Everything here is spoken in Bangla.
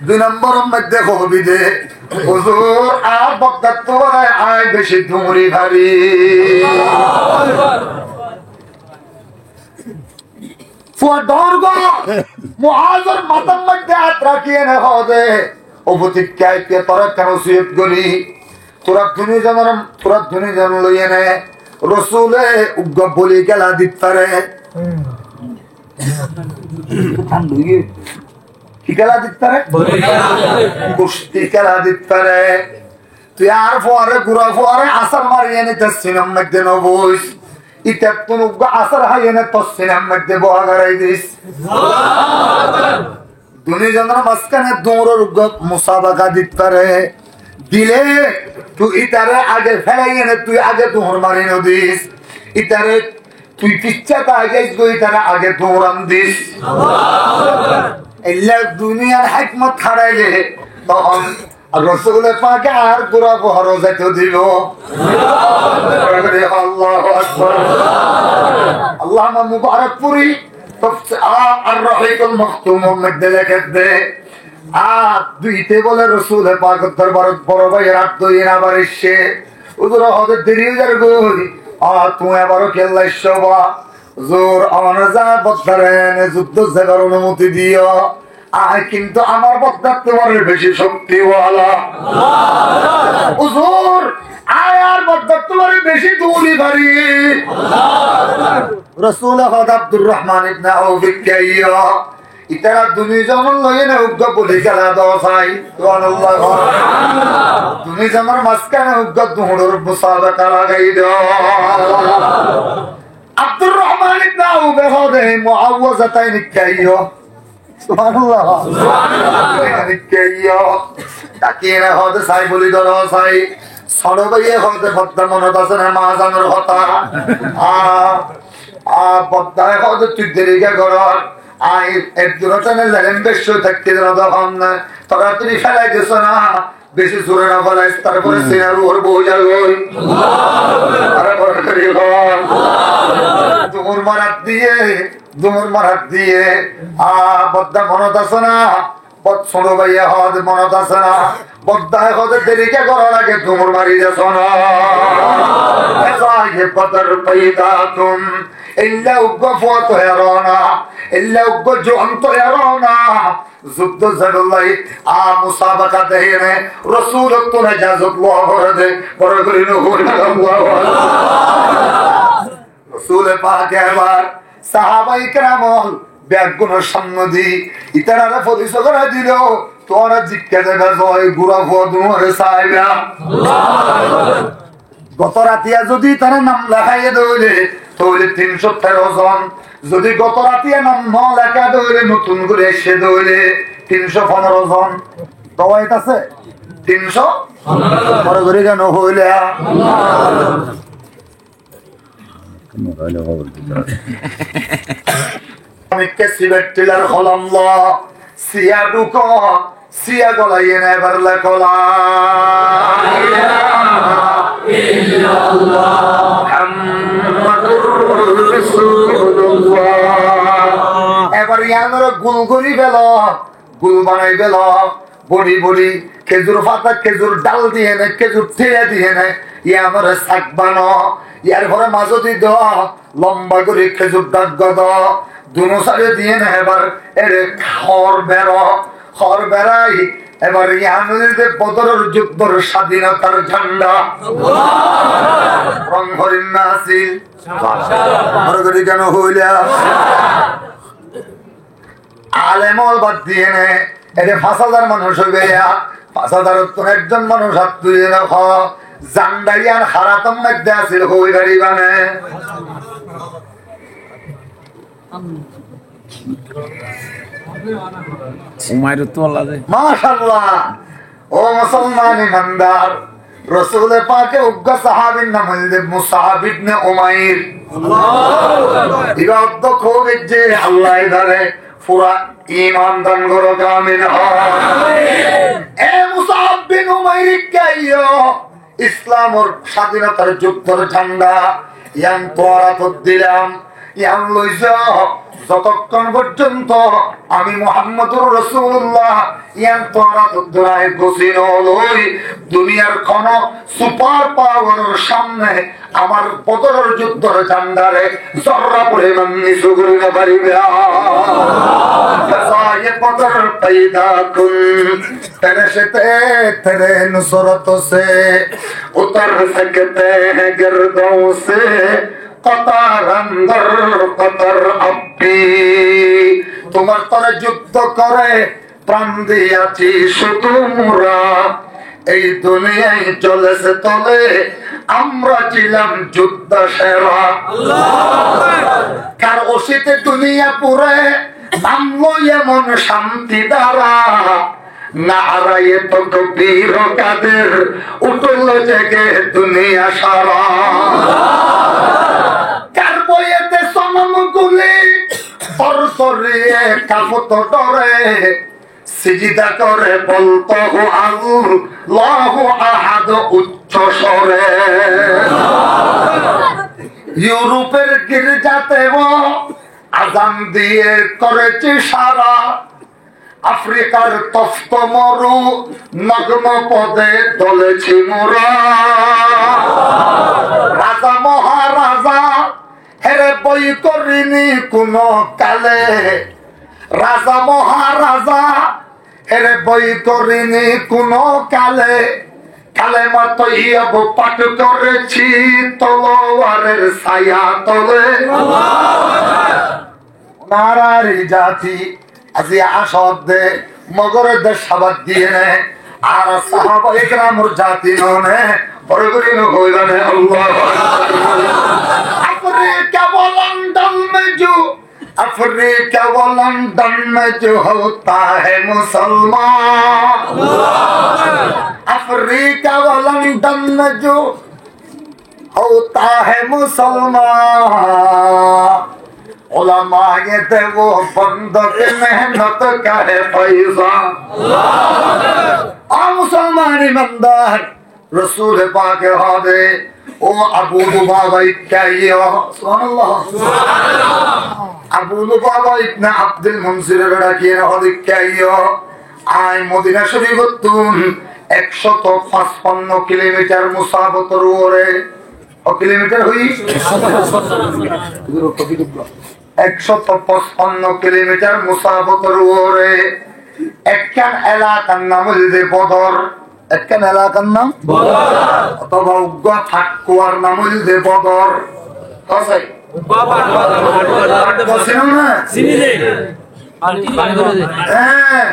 দুই নম্বর মধ্যে কবি দে হুজুর আর বক্তার তো আয় বেশি ধুমরি ভারী মুআজের মাথার মধ্যে হাত রাখিয়ে না হবে ও প্রতিজ্ঞায় কে তোরা কেন সুয়েত গলি তোরা ধুনি জন লইয়ে নে রসুলে উগ্র বলি গেলা দিত পারে কি খেলা দিতে পারে কুস্তি খেলা দিতে পারে তুই আর ফোয়ারে গুড়া ফোয়ারে আসার মারিয়ে নিতে সিনেমার মধ্যে নবইস ইটা কোন আসার হাইয়ে না তোর সিনেমার মধ্যে বহা গাড়াই দিস দুজনের মাঝখানে দৌড়ের মুসাবাকা দিতে পারে দিলে তুই ইটারে আগে ফেলাই এনে তুই আগে দৌড় মারি দিস ইটারে তুই পিচ্ছাটা আগে ইটারে আগে দৌড়ান দিস দুনিয়ার হিকমত হারাইলে তখন রসুল পাকে আর গোড়া বহর যাইতে দিল আল্লাহু আকবার আল্লামা মুবারকপুরি আর রহিকুল মখতুম মধ্যে লেখে দে দুইতে বলে রসুল পাক দরবার বড় ভাইয়ের আট দুই আবার এসে হুজুর হযরত দেরিজার গই তুমি আবারও কেল্লাইছ বা জোর অনজা বদরেন যুদ্ধ যাবার অনুমতি দিও কিন্তু আমার বক্তার তোমার বেশি শক্তিওয়ালা হুজুর আয়ার বক্তার তোমার বেশি দৌড়ি ভারী রাসূল আব্দুর রহমান ইবনে আউফ কাইয়া ইতারা দুনিজন লইয়ে না উগ্র বলি খেলা দাও চাই সুবহানাল্লাহ দুনিজনের মাঝখানে উগ্র দৌড়ের মুসাবাকা লাগাই দাও আব্দুর রহমান ইবনে আউফ হদে মুআওয়াজাতাইন কাইয়া সুবহানাল্লাহ কাইয়া তাকিয়ে না হদে চাই বলি ধরো চাই সরবাইয়ে হদে বদ্দা মনত আছে না মাজানের কথা বদ্দায় হদে তুই দেরিকে ঘর আই এর দুরটানে লেন বেশ থাকতে তখন তোরা তুমি ফেলাই দিছ না বেশি জোরে না ফেলাই তারপরে সিনার ওর বউ যাবে দুমুর মারাত দিয়ে বদ্দা মনত আছে না ছোট ভাইয়া হদ মনত আছে না বদ্দায় হদে দেরিকে করার আগে দুমুর মারি যাস না বদর পৈদা তুম ইল্লা উগ্র ফত হেরোনা ইল্লা উগ্র জন্ত হেরোনা যুদ্ধ জড়লাই মুসাবাকা দেহে রসুল তোরা জাজত লোয়া করে দে বড় করে রসুল পাকে এবার সাহাবাই কেরামল ব্যাগুনের সামনে ইতারা পরিচয় করে দিল তোরা জিজ্ঞা দেবে জয় গুড়া ফোয়ারে সাহেবা গত রাতিয়া যদি তারা নাম লেখাইয়ে দৌড়ে তাহলে 313 জন যদি গত রাতিয়া নাম ন লেখা দৌড়ে নতুন করে এসে দৌড়ে 315 জন দওয়াইত আছে 300 বড় করে কেন হইলে আমি কেসিবেট টিলার হলাম সিয়া ঢুকো সিয়া গলাইয়ে না এবার লেখলা এবার ইয়ানোর গুল করি বেল গুল বানাই বেল বড়ি বড়ি খেজুর পাতা খেজুর ডাল দিয়ে নে খেজুর ঠেলে দিয়ে নে ইয়ানোর শাক বানো ইয়ার ঘরে মাঝদি দ লম্বা করে খেজুর ডাক গদ দুনো সাইডে দিয়ে নে এবার এর খড় বেড়াই এবার ইয়ানুদের বদরের যুদ্ধের স্বাধীনতার ঝান্ডা রং হরিণ না আসিল কেন হইলা আলেমল বাদ দিয়ে নে এটা 5,000 মানুষ হইবে 5,000 একজন মানুষ হাত তুলে রাখ জান্ডাইয়ার হারাতম মধ্যে আসিল হই গাড়ি বানে মাশাআল্লাহ ও মুসলমান ইমানদার রাসূল পাকে উগ্র সাহাবীর নাম হলো মুসআব ইবনে উমাইর ইবাদত খুব যে আল্লাহ ধরে পুরা ঈমান দান করো কামিল আমিন এ মুসআব বিন উমাইর কাইয়ো ইসলামের স্বাধীনতার যুদ্ধের ঝান্ডা ইয়ান তোরা তো দিলাম ইয়ান লইছ যতক্ষণ পর্যন্ত আমি মুহাম্মদুর রাসূলুল্লাহ ইয়ান তোরা দুরায় গোসিন লই দুনিয়ার কোন সুপার পাওয়ারের সামনে আমার বদরের যুদ্ধের ঝান্ডারে জররা পরিমাণ নিচু করে না পারিবে ये बदर पैदा कुन तेरे से तेरे नुसरत से उतर सकते हैं गिरदों से कतार अंदर कतर अब्बी তোমার তরে যুদ্ধ করে প্রাণ দিয়াছি শুধু মোরা এই দুনিয়ায় চলেছে তলে আমরা ছিলাম যুদ্ধ সেরা কার ওসিতে দুনিয়া পুরে নামলো এমন শান্তি দ্বারা নারায়ে তো কবির কাদের উঠল জেগে দুনিয়া সারা কার বইয়েতে সনম গুলি সরসরিয়ে কাফত ডরে সিজদা করে বলতো আল্লাহু আহাদ উচ্চ স্বরে ইউরোপের গির্জাতেও আজান দিয়ে করেছে সারা আফ্রিকার তপ্ত মরু নগ্ন পদে দলেছি মোরা রাজা মহারাজা হেরে বই করিনি কোন কালে রাজা মহারাজা হেরে বই করিনি কোন কালে কালেমা তৈয়ব পাঠ করেছি তলোয়ারের ছায়া তলে নারারি জাতি আজি আসদে মগরের দেশ সাবাদ দিয়ে নে আর সাহাবা ইকরামুর জাতি ননে বড় করে হইলানে আল্লাহ আফ্রিকা ও লন্ডন মে जो अफ्रीका व लंदन में जो होता है मुसलमान अफ्रीका व लंदन में जो होता है मुसलमान उलमा ये थे वो बंदर मेहनत का है पैसा आ मुसलमान ईमानदार रसूल पाक हादे ओ अबू लुबाबा क्या सुभानअल्लाह আবু লুবাবা ইবনে আব্দুল মুনসিরের ডাকিয়ে হদিক কাইয়ো আই মদিনা শরীফতুন 155 কিলোমিটার মুসাফাতর ওরে ও কিলোমিটার হই 155 কিলোমিটার মুসাফাতর ওরে একখান এলাকার নাম হইছে বদর একখান এলাকার নাম বদর অথবা উগ্র ঠাকুয়ার নাম হইছে বদর আছে বাবা চিনো না চিনি রে হ্যাঁ